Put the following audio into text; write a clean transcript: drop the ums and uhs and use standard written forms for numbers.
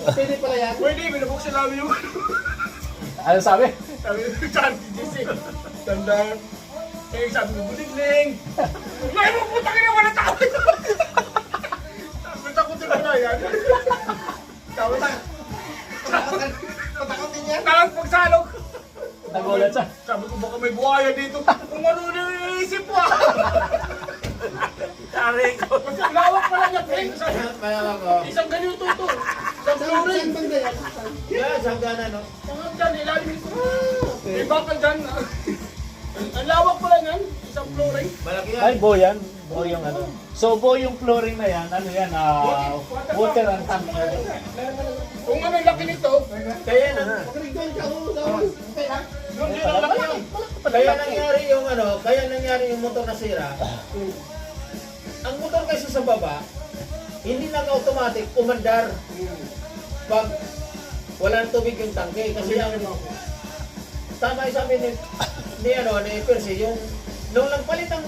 Pwede pala yan. Pwede, binubuksan namin yung... Ano sabi? Sabi ko, saan gising? Tandaan. Eh, sabi ko, buligling. Ngayon mo, putang ina, wala tao. Sabi ko, din pala yan. Sabi ko, Patakotin yan. talang pagsalok. Nagulat siya. Sabi ko, baka may buhaya dito. Kung ano naiisip mo ah. Tari ko. Lawak pala niya, Frank. Kaya ako. Isang ganito to. Isang Saan flooring. banda yan? Yan, sanggana, no? Tangap dyan, ilalim nito. May bakal dyan. Ang lawak pala niyan. Isang flooring. Malaki yan. Ay, buo yan. Buo yung ano. So, buo yung flooring na yan. Ano yan? Water and tank. Kung ano yung laki nito, Kaya nang, Pagkaligdan ka, oo. Okay lang. yun din ang laki yun. kaya nangyari yung motor na sira. Ang motor kasi sa baba, hindi lang automatic, umandar. Pag wala ng tubig yung tangke. Kasi ang, tama yung sabi ni Percy, yung nung lang palit ang